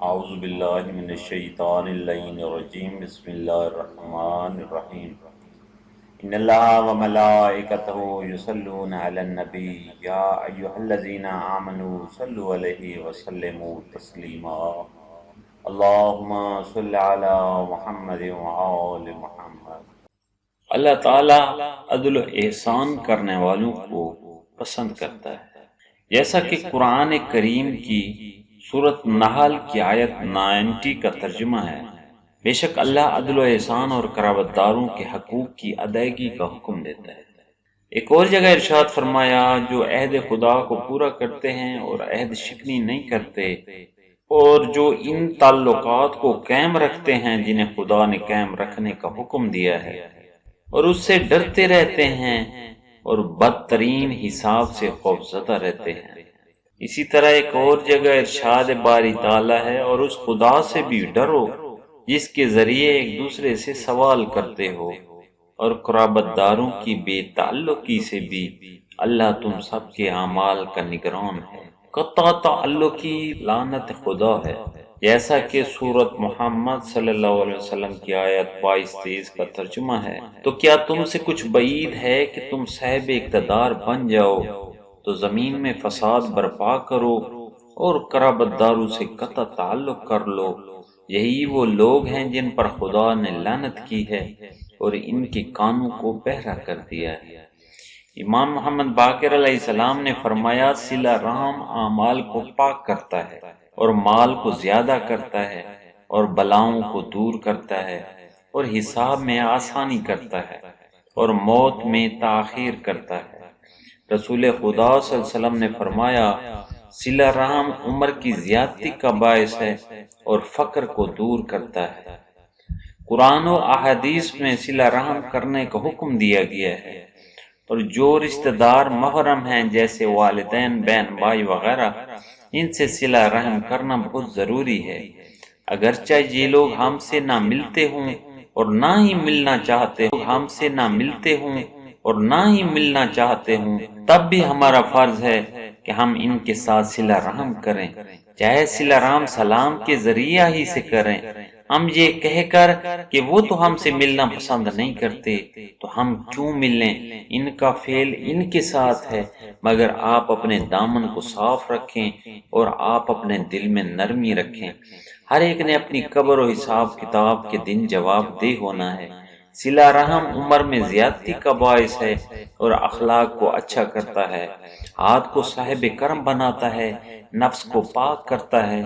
اعوذ باللہ من الشیطان اللعین الرجیم بسم اللہ الرحمن الرحیم ان اللہ وملائکتہ یصلون علی النبی یا ایہا الذین آمنوا صلوا علیہ وسلموا تسلیما اللہم صل علی محمد وآل محمد۔ اللہ تعالیٰ عدل و احسان کرنے والوں کو پسند کرتا ہے، جیسا کہ قرآن کریم کی سورۃ نحل کی آیت 90 کا ترجمہ ہے۔ بے شک اللہ عدل و احسان اور قرابت داروں کے حقوق کی ادائیگی کا حکم دیتا ہے۔ ایک اور جگہ ارشاد فرمایا، جو عہد خدا کو پورا کرتے ہیں اور عہد شکنی نہیں کرتے، اور جو ان تعلقات کو قائم رکھتے ہیں جنہیں خدا نے قائم رکھنے کا حکم دیا ہے، اور اس سے ڈرتے رہتے ہیں اور بدترین حساب سے خوفزدہ رہتے ہیں۔ اسی طرح ایک اور جگہ ارشاد باری تعالیٰ ہے، اور اس خدا سے بھی ڈرو جس کے ذریعے ایک دوسرے سے سوال کرتے ہو، اور قرابت داروں کی بے تعلقی سے بھی اللہ تم سب کے اعمال کا نگران ہے۔ قطع تعلقی لعنت خدا ہے، جیسا کہ سورۃ محمد صلی اللہ علیہ وسلم کی آیت 22-23 کا ترجمہ ہے۔ تو کیا تم سے کچھ بعید ہے کہ تم صاحب اقتدار بن جاؤ تو زمین میں فساد برپا کرو اور قرابت داروں سے قطع تعلق کر لو؟ یہی وہ لوگ ہیں جن پر خدا نے لعنت کی ہے اور ان کے کانوں کو بہرا کر دیا ہے۔ امام محمد باقر علیہ السلام نے فرمایا، صلہ رحم اعمال کو پاک کرتا ہے اور مال کو زیادہ کرتا ہے اور بلاؤں کو دور کرتا ہے اور حساب میں آسانی کرتا ہے اور موت میں تاخیر کرتا ہے۔ رسول خدا صلی اللہ علیہ وسلم نے فرمایا، صلہ رحم عمر کی زیادتی کا باعث ہے اور فقر کو دور کرتا ہے۔ قرآن و احادیث میں صلہ رحم کرنے کا حکم دیا گیا ہے، اور جو رشتہ دار محرم ہیں جیسے والدین، بہن بھائی وغیرہ، ان سے صلہ رحم کرنا بہت ضروری ہے، اگرچہ یہ لوگ ہم سے نہ ملتے ہوں اور نہ ہی ملنا چاہتے ہوں تب بھی ہمارا فرض ہے کہ ہم ان کے ساتھ صلہ رحم کریں، چاہے صلہ رحم سلام کے ذریعہ ہی سے کریں۔ ہم یہ کہہ کر کہ وہ تو ہم سے ملنا پسند نہیں کرتے تو ہم کیوں ملیں، ان کا فعل ان کے ساتھ ہے، مگر آپ اپنے دامن کو صاف رکھیں اور آپ اپنے دل میں نرمی رکھیں۔ ہر ایک نے اپنی قبر و حساب کتاب کے دن جواب دہ ہونا ہے۔ صلہ رحم عمر میں زیادتی کا باعث ہے اور اخلاق کو اچھا کرتا ہے، ہاتھ کو صاحب کرم بناتا ہے، نفس کو پاک کرتا ہے۔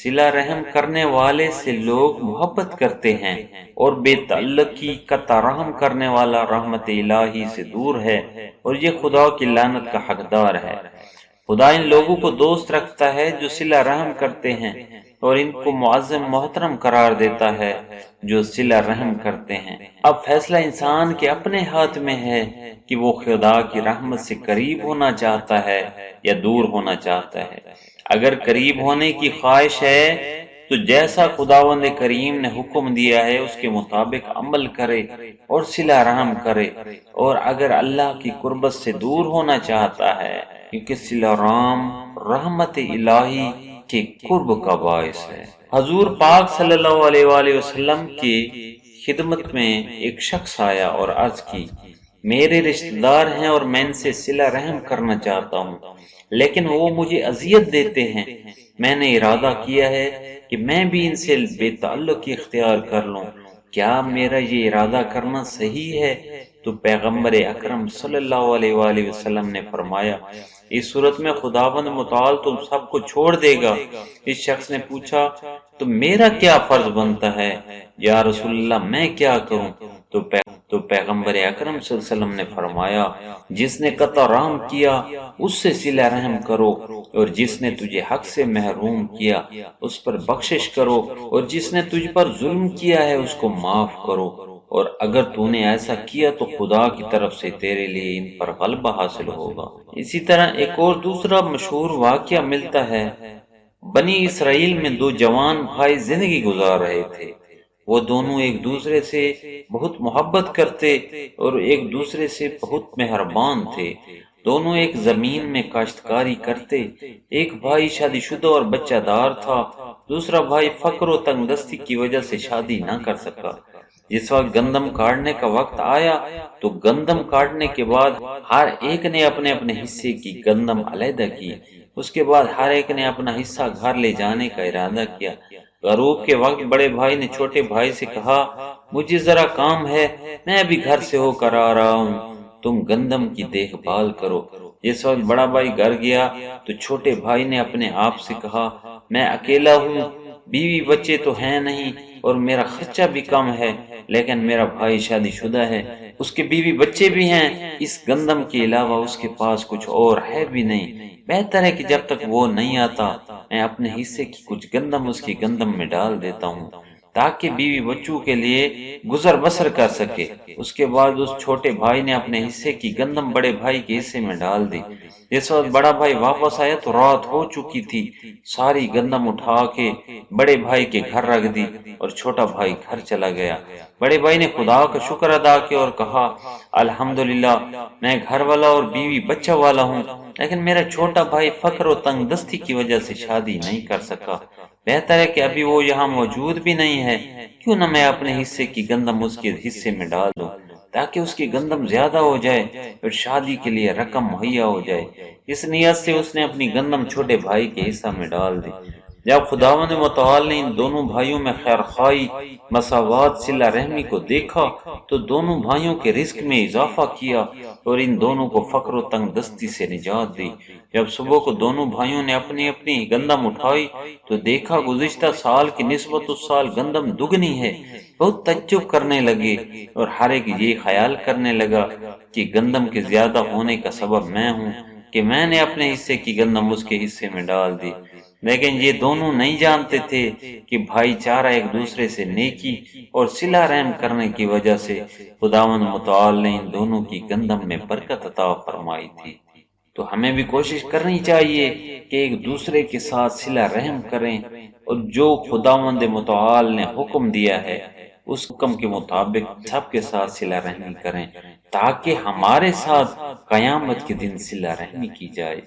صلہ رحم کرنے والے سے لوگ محبت کرتے ہیں، اور بے تعلقی قطع رحم کرنے والا رحمت الہی سے دور ہے اور یہ خدا کی لعنت کا حقدار ہے۔ خدا ان لوگوں کو دوست رکھتا ہے جو صلہ رحم کرتے ہیں، اور ان کو معظم محترم قرار دیتا ہے جو صلہ رحم کرتے ہیں۔ اب فیصلہ انسان کے اپنے ہاتھ میں ہے کہ وہ خدا کی رحمت سے قریب ہونا چاہتا ہے یا دور ہونا چاہتا ہے۔ اگر قریب ہونے کی خواہش ہے تو جیسا خداوند کریم نے حکم دیا ہے اس کے مطابق عمل کرے اور صلہ رحم کرے، اور اگر اللہ کی قربت سے دور ہونا چاہتا ہے، کیونکہ صلہ رحم رحمت الہی کے قرب کا باعث ہے۔ حضور پاک صلی اللہ علیہ وآلہ وسلم کی خدمت میں ایک شخص آیا اور عرض کی، میرے رشتہ دار ہیں اور میں ان سے صلہ رحم کرنا چاہتا ہوں، لیکن وہ مجھے اذیت دیتے ہیں۔ میں نے ارادہ کیا ہے کہ میں بھی ان سے بے تعلقی اختیار کر لوں، کیا میرا یہ ارادہ کرنا صحیح ہے؟ تو پیغمبر اکرم صلی اللہ علیہ وآلہ وسلم نے فرمایا، اس صورت میں خداوند متعال تم سب کو چھوڑ دے گا۔ اس شخص نے پوچھا، تو میرا کیا فرض بنتا ہے یا رسول اللہ، میں کیا کروں؟ تو پیغمبر اکرم صلی اللہ علیہ وسلم نے فرمایا، جس نے قطع رحم کیا اس سے صلہ رحم کرو، اور جس نے تجھے حق سے محروم کیا اس پر بخشش کرو، اور جس نے تجھ پر ظلم کیا ہے اس کو معاف کرو، اور اگر تو نے ایسا کیا تو خدا کی طرف سے تیرے لیے ان پر غلبہ حاصل ہوگا۔ اسی طرح ایک اور دوسرا مشہور واقعہ ملتا ہے، بنی اسرائیل میں دو جوان بھائی زندگی گزار رہے تھے، وہ دونوں ایک دوسرے سے بہت محبت کرتے اور ایک دوسرے سے بہت مہربان تھے۔ دونوں ایک زمین میں کاشتکاری کرتے۔ ایک بھائی شادی شدہ اور بچہ دار تھا دوسرا بھائی فقر و تنگ دستی کی وجہ سے شادی نہ کر سکا۔ جس وقت گندم کاٹنے کا وقت آیا تو گندم کاٹنے کے بعد ہر ایک نے اپنے اپنے حصے کی گندم علیحدہ کی۔ اس کے بعد ہر ایک نے اپنا حصہ گھر لے جانے کا ارادہ کیا۔ غروب کے وقت بڑے بھائی نے چھوٹے بھائی سے کہا، مجھے ذرا کام ہے، میں ابھی گھر سے ہو کر آ رہا ہوں، تم گندم کی دیکھ بھال کرو۔ جس وقت بڑا بھائی گھر گیا تو چھوٹے بھائی نے اپنے آپ سے کہا، میں اکیلا ہوں، بیوی بچے تو ہیں نہیں اور میرا خرچہ بھی کم ہے، لیکن میرا بھائی شادی شدہ ہے، اس کے بیوی بچے بھی ہیں، اس گندم کے علاوہ اس کے پاس کچھ اور ہے بھی نہیں۔ بہتر ہے کہ جب تک وہ نہیں آتا میں اپنے حصے کی کچھ گندم اس کی گندم میں ڈال دیتا ہوں تاکہ بیوی بچوں کے لیے گزر بسر کر سکے۔ اس کے بعد اس چھوٹے بھائی نے اپنے حصے کی گندم بڑے بھائی کے حصے میں ڈال دی۔ جس وقت بڑا بھائی واپس آیا تو رات ہو چکی تھی۔ ساری گندم اٹھا کے بڑے بھائی کے گھر رکھ دی اور چھوٹا بھائی گھر چلا گیا۔ بڑے بھائی نے خدا کا شکر ادا کیا اور کہا، الحمدللہ میں گھر والا اور بیوی بچہ والا ہوں، لیکن میرا چھوٹا بھائی فقر و تنگ دستی کی وجہ سے شادی نہیں کر سکا۔ بہتر ہے کہ ابھی وہ یہاں موجود بھی نہیں ہے، کیوں نہ میں اپنے حصے کی گندم اس کے حصے میں ڈال دوں تاکہ اس کی گندم زیادہ ہو جائے اور شادی کے لیے رقم مہیا ہو جائے۔ اس نیت سے اس نے اپنی گندم چھوٹے بھائی کے حصہ میں ڈال دی۔ جب خداوند متعال نے ان دونوں بھائیوں میں خیر خواہی، مساوات، صلہ رحمی کو دیکھا تو دونوں بھائیوں کے رزق میں اضافہ کیا اور ان دونوں کو فقر و تنگ دستی سے نجات دی۔ جب صبح کو دونوں بھائیوں نے اپنی اپنی گندم اٹھائی تو دیکھا گزشتہ سال کی نسبت اس سال گندم دگنی ہے۔ بہت تعجب کرنے لگے اور ہر ایک یہ خیال کرنے لگا کہ گندم کے زیادہ ہونے کا سبب میں ہوں کہ میں نے اپنے حصے کی گندم اس کے حصے میں ڈال دی۔ لیکن یہ دونوں نہیں جانتے تھے کہ بھائی چارہ ایک دوسرے سے نیکی اور صلہ رحم کرنے کی وجہ سے خداوند متعال نے ان دونوں کی گندم میں برکت عطا فرمائی تھی۔ تو ہمیں بھی کوشش کرنی چاہیے کہ ایک دوسرے کے ساتھ صلہ رحم کریں اور جو خداوند متعال نے حکم دیا ہے اس حکم کے مطابق سب کے ساتھ صلہ رحمی کریں تاکہ ہمارے ساتھ قیامت کے دن صلہ رحمی کی جائے۔